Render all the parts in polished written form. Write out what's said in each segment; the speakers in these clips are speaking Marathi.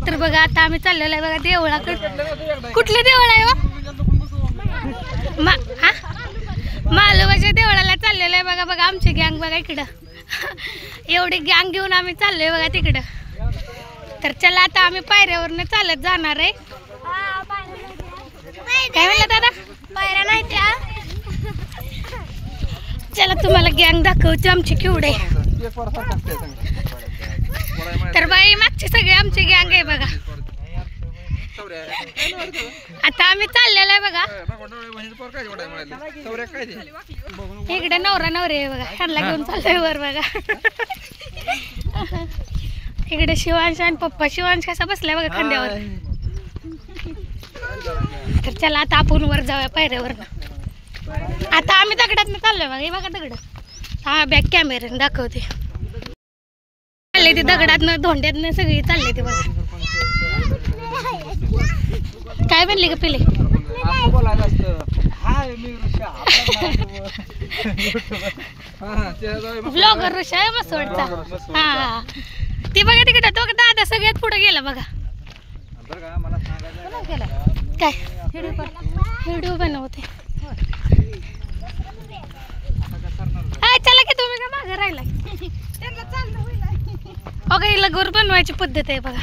तर बघा आता आम्ही चाललेलो आहे बघा देवळाकडे. कुठलं देवळ आहे हो? मालवाच्या देवळाला चाललेलो आहे बघा. बघा आमची गँग बघा इकडं. एवढी गँग घेऊन आम्ही चाललोय बघा तिकडं. तर चला आता आम्ही पायऱ्यावरनं चालत जाणार आहे. काय म्हणलं दादा? पायऱ्या नाही त्या. चला तुम्हाला गँग दाखवते आमची केवढे. तर बाई मागचे सगळे आमची गँग आहे बघा. आता आम्ही चाललेलो आहे बघा. इकडे नवरा नवरी आहे बघा. ह्यांना घेऊन चाललोय वर बघा. इकडे शिवांश आणि पप्पा. शिवांश कसा बसलाय बघा खांद्यावर. तर चला आता आपण वर जाऊया पायऱ्यावरनं. आता आम्ही दगडातनं चाललोय बघा. हे बघा दगड. हा बॅक कॅमेऱ्याने दाखवते. चालले ते दगडातनं धोंड्यातनं सगळी चालले ते बघा. काय म्हणले का पिले? ब्लॉगर ऋषा आहे मसवडचा. हा ती बघा तिकडे तो दादा सगळ्यात पुढे गेला बघा. काय व्हिडिओ बनवते. चला की तुम्ही का मागे राहिला. ओके हिला गोर बनवायची पद्धत आहे बघा.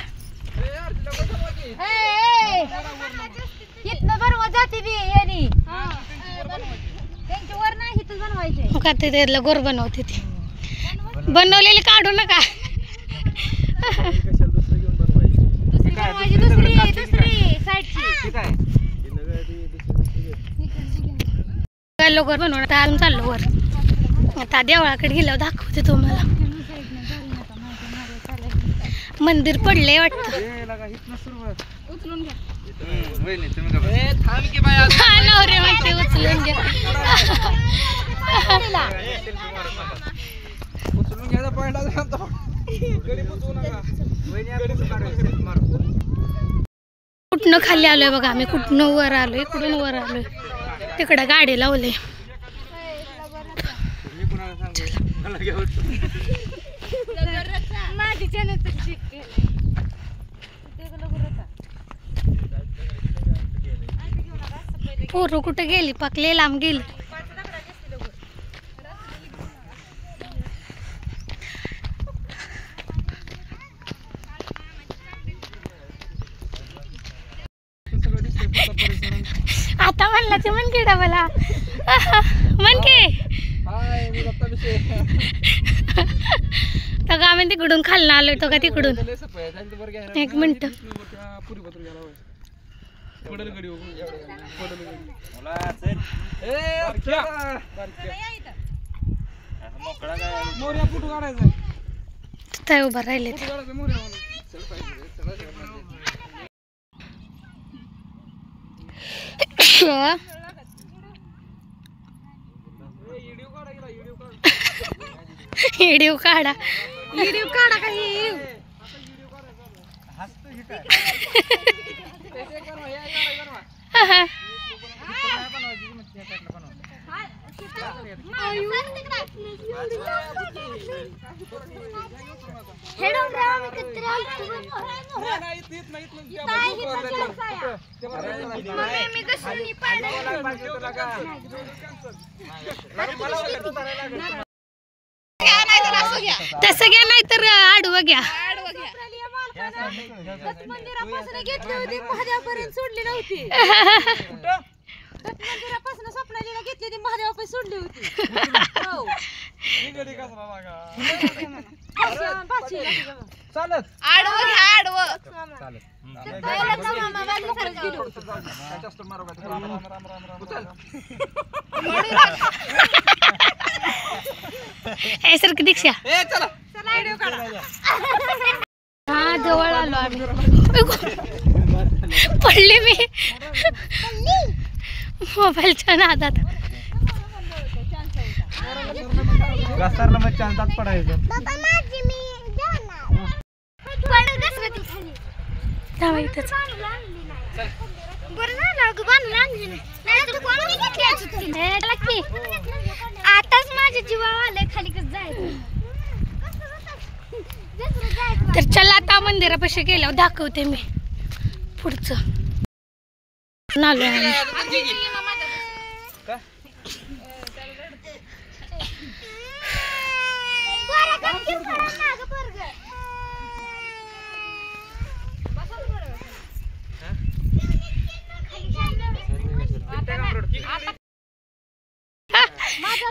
गोर बनवते ती. बनवलेली काढू नका. गोर बनवणार अजून चाललो वर. आता देवळाकडे गेल्यावर दाखवते तुम्हाला. मंदिर पडले वाटतं. नवरे म्हणते उचलून घ्या. कुठनं खाली आलोय बघा आम्ही. कुठनं वर आलोय. इकडून वर आलोय. तिकडं गाडी लावले. पोरं कुठे गेली? पाकले लांब गेली. आता म्हणला ते मन की डबला मन की तर आम्ही तिकडून खालनं आलोय. तो का तिकडून. एक मिनिट. उभा राहिले. व्हिडिओ काढा. व्हिडिओ काढा काही. तसं घ्या नाही तर आडवं घ्या. मंदिरापासून घेतली होती महादेवापर्यंत सोडली नव्हती. मंदिरापासून स्वप्नालीला घेतली होती महादेवापर्यंत सोडली होती. सारखी दीक्षा. हा जवळ आलो आम्ही. पडले मी मोबाईलच्या नादात. आताच माझ्या जीवा आले खाली कसं जायचं. तर चला आता मंदिरापाशी गेल्यावर दाखवते मी पुढचं आलो आम्ही.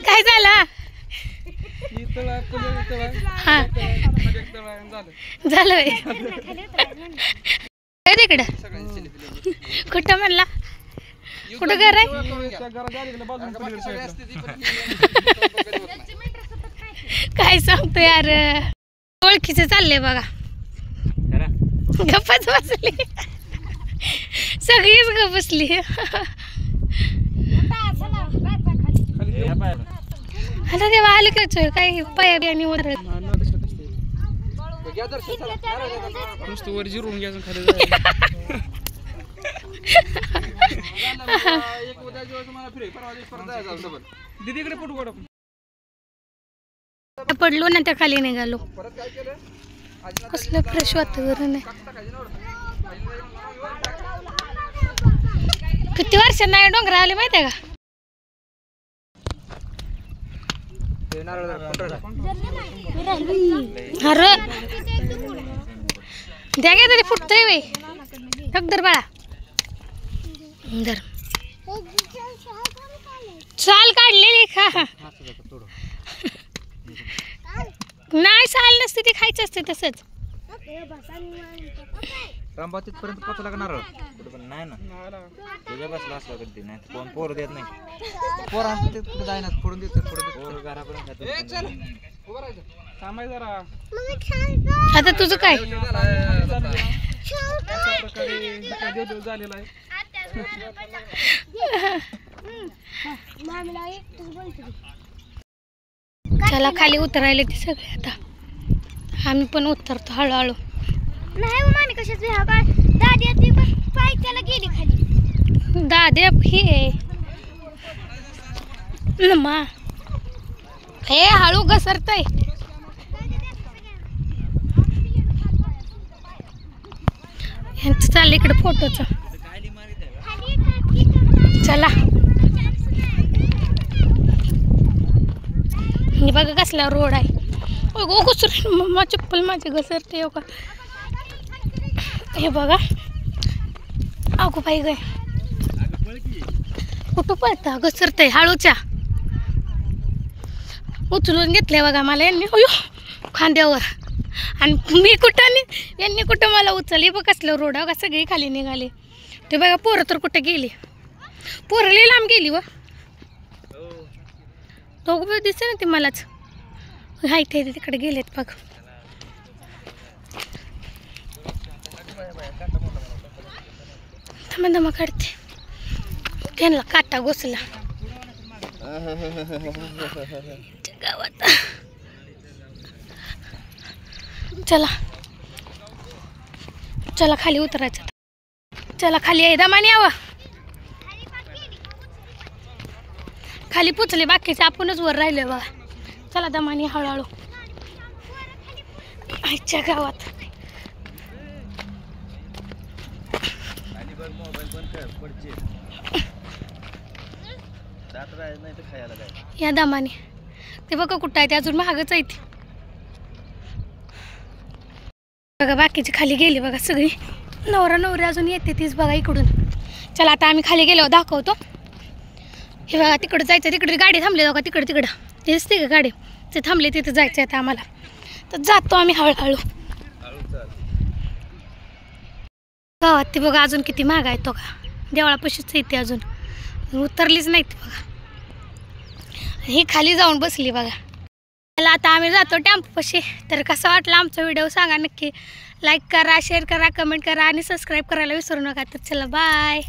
काय झालं झालं तिकडं कुठं म्हणला कुठं घर आहे काय सांगतो यार ओळखीचे चालले बघा गप्पच बसली सगळीच गप बसली आता तेव्हा आलं काच काही पाया बियाणी वगैरे नुसतं वर जिरून घ्यायचं खाली दीदीकडे फोटो काढ पडलो ना त्या खाली निघालो कसलं फ्रेश वातावरण आहे किती वर्षांना डोंगर आले माहिती आहे का अरे द्या गे तरी फुटतोय वे धर बाळा धर साल काढलेली खा नाही साल नसते ती खायचं असते तसंच रामबा तिथपर्यंत पोचला का नारळ कुठं पण नाही ना तुझ्या बसला असला कधी नाही कोण पोर देत नाही पोरांचं ते कुठं जायना फोडून देत पोर घरापर्यंत थांबाय जरा आता तुझं काय झालेला आहे चला खाली उतरायले ते सगळे आता आम्ही पण उतरतो हळूहळू नाही माने कशाच हा काय दादी ती पाय त्याला गेली खाली दादे हे नमा हे हळू घसरतय यांचं चाललं इकडे फोटोच चला हे बघा कसला रोड आहे गो घसर चप्पल माझी घसरते हो का हे बघा अगो बाई गे कुठं पळता घसरतय हळूच्या उचलून घेतलंय बघा मला यांनी अयो खांद्यावर आणि मी कुठं यांनी कुठं मला उचलली बघ कसलं रोड का सगळी खाली निघाली ते बघा पोरं तर कुठं गेली पोरं लई लांब गेली व दोघं दिसते ना ते मलाच हायत आहे तिकडे गेलेत बघ दमा काढते त्यांना काटा घुसला गावात चला चला खाली उतरायचं चला खाली आहे दमाने यावं खाली पुचले बाकीचे आपणच वर राहिले बघा चला दमाने हळूहळू आजच्या गावात या दमाने ते बघा कुठं आहे ते अजून महागच आहे ते बघा बाकीची खाली गेली बघा सगळी नवरा नवरी अजून येते तीच बघा इकडून चला आता आम्ही खाली गेलो दाखवतो हे बघा तिकडं जायचं तिकडे गाडी थांबली बघा तिकडं तिकडं ते दिसते का गाडी ते थांबले तिथं जायचं आता आम्हाला तर जातो आम्ही हळूहळू गावात ते बघा अजून किती महाग आहे तो का देवळापाशीच येते अजून उतरलीच नाही ती बघा ही खाली जाऊन बसली बघा चला आता आम्ही जातो टेम्पोपाशी तर कसं वाटलं आमचा व्हिडिओ सांगा नक्की लाईक करा शेअर करा कमेंट करा आणि सबस्क्राईब करायला विसरू नका तर चला बाय